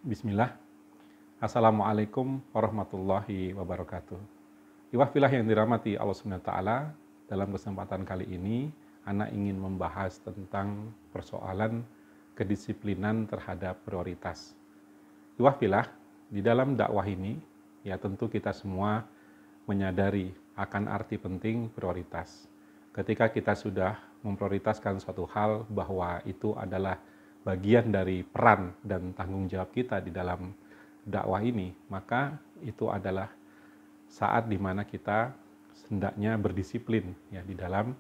Bismillah. Assalamualaikum warahmatullahi wabarakatuh. Ikhwah yang dirahmati Allah Subhanahu wa taala, dalam kesempatan kali ini Ana ingin membahas tentang persoalan kedisiplinan terhadap prioritas. Ikhwah di dalam dakwah ini ya tentu kita semua menyadari akan arti penting prioritas. Ketika kita sudah memprioritaskan suatu hal bahwa itu adalah bagian dari peran dan tanggung jawab kita di dalam dakwah ini, maka itu adalah saat di mana kita hendaknya berdisiplin ya di dalam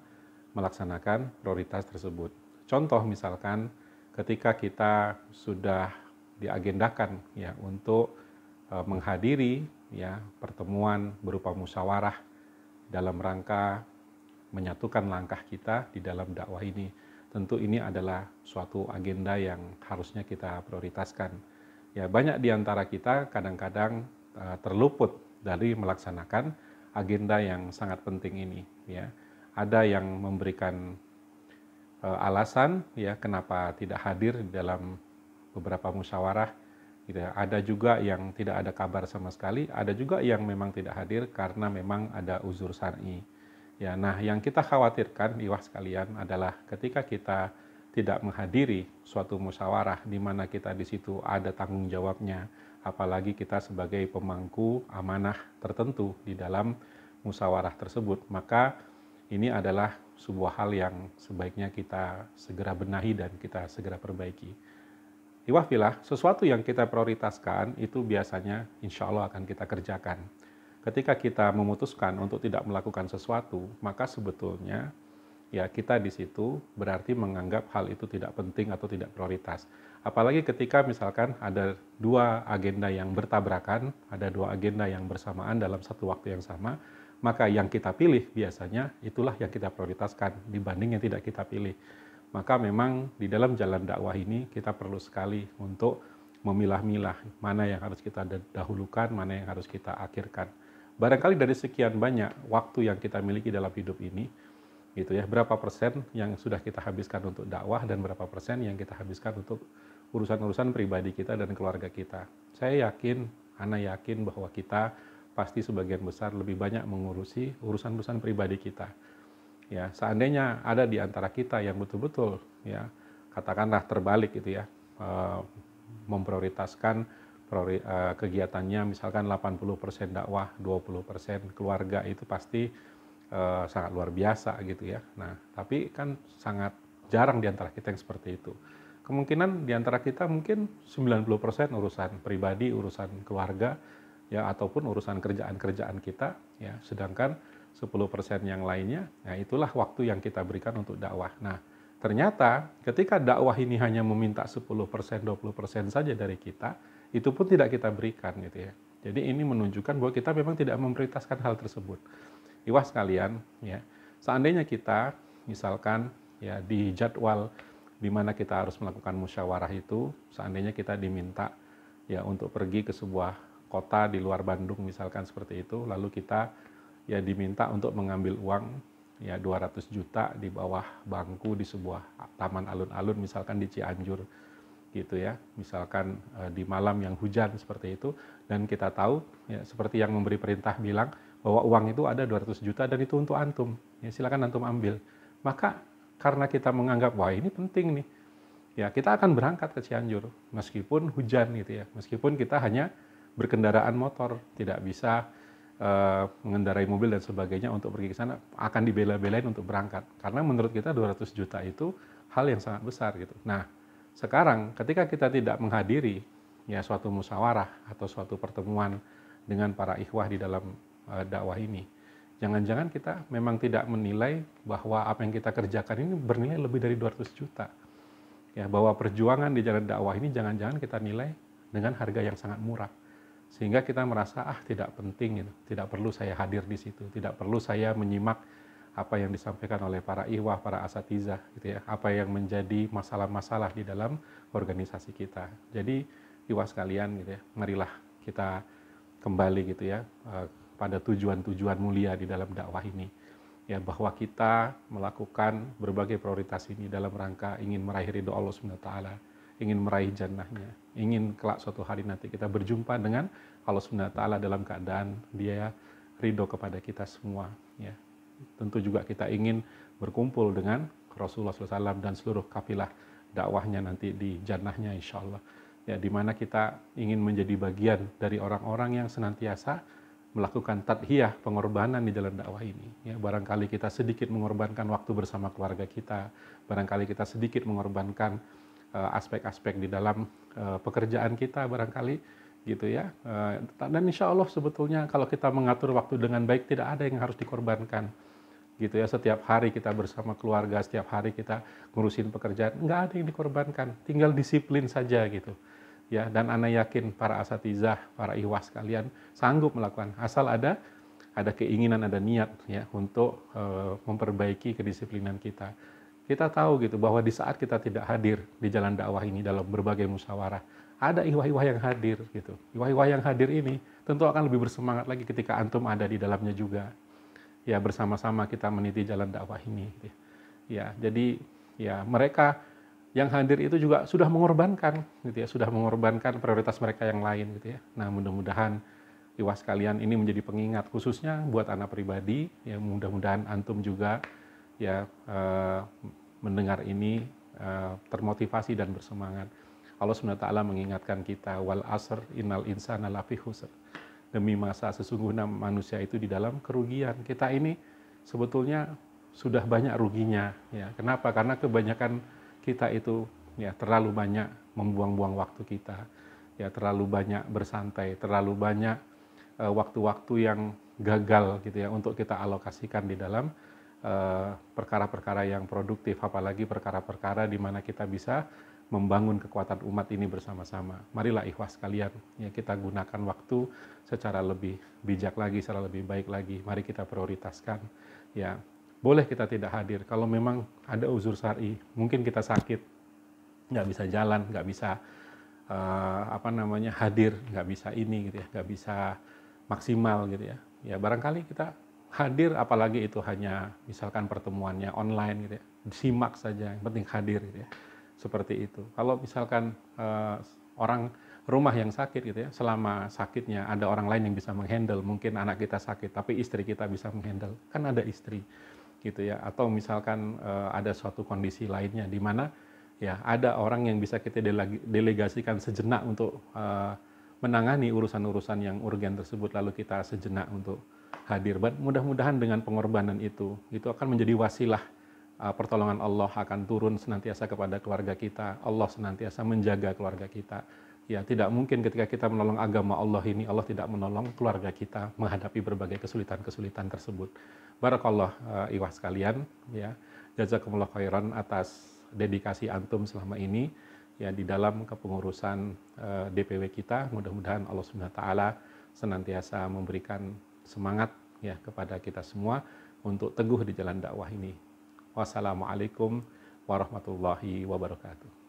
melaksanakan prioritas tersebut. Contoh misalkan ketika kita sudah diagendakan ya untuk menghadiri ya pertemuan berupa musyawarah dalam rangka menyatukan langkah kita di dalam dakwah ini. Tentu ini adalah suatu agenda yang harusnya kita prioritaskan. Ya, banyak di antara kita kadang-kadang terluput dari melaksanakan agenda yang sangat penting ini. Ya, ada yang memberikan alasan ya kenapa tidak hadir di dalam beberapa musyawarah. Gitu ya. Ada juga yang tidak ada kabar sama sekali. Ada juga yang memang tidak hadir karena memang ada uzur syar'i. Ya, nah yang kita khawatirkan ikhwah sekalian adalah ketika kita tidak menghadiri suatu musyawarah di mana kita di situ ada tanggung jawabnya, apalagi kita sebagai pemangku amanah tertentu di dalam musyawarah tersebut, maka ini adalah sebuah hal yang sebaiknya kita segera benahi dan kita segera perbaiki. Ikhwah, sesuatu yang kita prioritaskan itu biasanya insya Allah akan kita kerjakan. Ketika kita memutuskan untuk tidak melakukan sesuatu, maka sebetulnya ya kita di situ berarti menganggap hal itu tidak penting atau tidak prioritas. Apalagi ketika misalkan ada dua agenda yang bertabrakan, ada dua agenda yang bersamaan dalam satu waktu yang sama, maka yang kita pilih biasanya itulah yang kita prioritaskan dibanding yang tidak kita pilih. Maka memang di dalam jalan dakwah ini kita perlu sekali untuk memilah-milah mana yang harus kita dahulukan, mana yang harus kita akhirkan. Barangkali dari sekian banyak waktu yang kita miliki dalam hidup ini, gitu ya, berapa persen yang sudah kita habiskan untuk dakwah dan berapa persen yang kita habiskan untuk urusan-urusan pribadi kita dan keluarga kita. Saya yakin, Ana yakin bahwa kita pasti sebagian besar lebih banyak mengurusi urusan-urusan pribadi kita. Ya, seandainya ada di antara kita yang betul-betul, ya, katakanlah terbalik gitu ya, memprioritaskan kegiatannya misalkan 80% dakwah, 20% keluarga, itu pasti sangat luar biasa gitu ya. Nah, tapi kan sangat jarang di antara kita yang seperti itu. Kemungkinan di antara kita mungkin 90% urusan pribadi, urusan keluarga, ya ataupun urusan kerjaan-kerjaan kita, ya. Sedangkan 10% yang lainnya, ya itulah waktu yang kita berikan untuk dakwah. Nah, ternyata ketika dakwah ini hanya meminta 10%, 20% saja dari kita, itu pun tidak kita berikan gitu ya. Jadi ini menunjukkan bahwa kita memang tidak memprioritaskan hal tersebut. Ikhwah sekalian, ya, seandainya kita misalkan ya di jadwal di mana kita harus melakukan musyawarah itu, seandainya kita diminta ya untuk pergi ke sebuah kota di luar Bandung misalkan seperti itu, lalu kita ya diminta untuk mengambil uang ya 200 juta di bawah bangku di sebuah taman alun-alun misalkan di Cianjur gitu ya, misalkan di malam yang hujan seperti itu, dan kita tahu ya seperti yang memberi perintah bilang bahwa uang itu ada 200 juta dan itu untuk antum, ya silakan antum ambil. Maka karena kita menganggap wah ini penting nih, ya kita akan berangkat ke Cianjur meskipun hujan gitu ya, meskipun kita hanya berkendaraan motor, tidak bisa mengendarai mobil dan sebagainya untuk pergi ke sana, akan dibela-belain untuk berangkat karena menurut kita 200 juta itu hal yang sangat besar gitu. Nah, sekarang ketika kita tidak menghadiri ya suatu musyawarah atau suatu pertemuan dengan para ikhwah di dalam dakwah ini, jangan-jangan kita memang tidak menilai bahwa apa yang kita kerjakan ini bernilai lebih dari 200 juta. Ya, bahwa perjuangan di jalan dakwah ini jangan-jangan kita nilai dengan harga yang sangat murah. Sehingga kita merasa tidak penting gitu, tidak perlu saya hadir di situ, tidak perlu saya menyimak apa yang disampaikan oleh para ikhwah, para asatizah gitu ya, apa yang menjadi masalah-masalah di dalam organisasi kita. Jadi ikhwah sekalian gitu ya, marilah kita kembali gitu ya pada tujuan-tujuan mulia di dalam dakwah ini. Ya, bahwa kita melakukan berbagai prioritas ini dalam rangka ingin meraih ridho Allah Subhanahu wa taala. ingin meraih jannahnya, ingin kelak suatu hari nanti kita berjumpa dengan Allah Subhanahu wa taala dalam keadaan Dia ridho kepada kita semua, ya. Tentu juga kita ingin berkumpul dengan Rasulullah SAW dan seluruh kafilah dakwahnya nanti di jannahnya insya Allah, ya, di mana kita ingin menjadi bagian dari orang-orang yang senantiasa melakukan tadhiyah, pengorbanan di jalan dakwah ini, ya. Barangkali kita sedikit mengorbankan waktu bersama keluarga kita, barangkali kita sedikit mengorbankan aspek-aspek di dalam pekerjaan kita barangkali, gitu ya. Dan insya Allah sebetulnya kalau kita mengatur waktu dengan baik, tidak ada yang harus dikorbankan, gitu ya. Setiap hari kita bersama keluarga, setiap hari kita ngurusin pekerjaan, nggak ada yang dikorbankan, tinggal disiplin saja, gitu ya. Dan ana yakin para asatizah, para ikhwah sekalian sanggup melakukan, asal ada keinginan, ada niat, ya, untuk memperbaiki kedisiplinan kita. Kita tahu gitu bahwa di saat kita tidak hadir di jalan dakwah ini dalam berbagai musyawarah, ada ikhwah-ikhwah yang hadir, gitu. Ikhwah-ikhwah yang hadir ini tentu akan lebih bersemangat lagi ketika antum ada di dalamnya juga, ya, bersama-sama kita meniti jalan dakwah ini, gitu ya. Jadi ya, mereka yang hadir itu juga sudah mengorbankan, gitu ya, sudah mengorbankan prioritas mereka yang lain, gitu ya. Nah, mudah-mudahan ikhwah sekalian ini menjadi pengingat khususnya buat anak pribadi, ya. Mudah-mudahan antum juga, ya, mendengar ini termotivasi dan bersemangat. Allah SWT mengingatkan kita, wal asr innal insana lafi khusr, demi masa sesungguhnya manusia itu di dalam kerugian. Kita ini sebetulnya sudah banyak ruginya, ya. Kenapa? Karena kebanyakan kita itu, ya, terlalu banyak membuang-buang waktu kita, ya, terlalu banyak bersantai, terlalu banyak waktu-waktu yang gagal, gitu ya, untuk kita alokasikan di dalam perkara-perkara yang produktif, apalagi perkara-perkara di mana kita bisa membangun kekuatan umat ini bersama-sama. Marilah ikhwah sekalian, ya, kita gunakan waktu secara lebih bijak lagi, secara lebih baik lagi. Mari kita prioritaskan, ya. Boleh kita tidak hadir kalau memang ada uzur syar'i, mungkin kita sakit, nggak bisa jalan, nggak bisa hadir, nggak bisa ini, gitu ya, nggak bisa maksimal, gitu ya. Ya, barangkali kita hadir, apalagi itu hanya misalkan pertemuannya online, gitu ya, disimak saja, yang penting hadir, gitu ya, seperti itu. Kalau misalkan orang rumah yang sakit, gitu ya, selama sakitnya ada orang lain yang bisa menghandle, mungkin anak kita sakit tapi istri kita bisa menghandle, kan ada istri, gitu ya. Atau misalkan ada suatu kondisi lainnya di mana, ya, ada orang yang bisa kita delegasikan sejenak untuk menangani urusan-urusan yang urgen tersebut, lalu kita sejenak untuk hadir. Mudah-mudahan dengan pengorbanan itu akan menjadi wasilah, pertolongan Allah akan turun senantiasa kepada keluarga kita. Allah senantiasa menjaga keluarga kita. Ya, tidak mungkin ketika kita menolong agama Allah ini, Allah tidak menolong keluarga kita menghadapi berbagai kesulitan-kesulitan tersebut. Barakallah, ikhwah sekalian, ya. Jazakumullah khairan atas dedikasi antum selama ini, ya, di dalam kepengurusan DPW kita. Mudah-mudahan Allah Subhanahu wa taala senantiasa memberikan semangat, ya, kepada kita semua untuk teguh di jalan dakwah ini. Wassalamualaikum warahmatullahi wabarakatuh.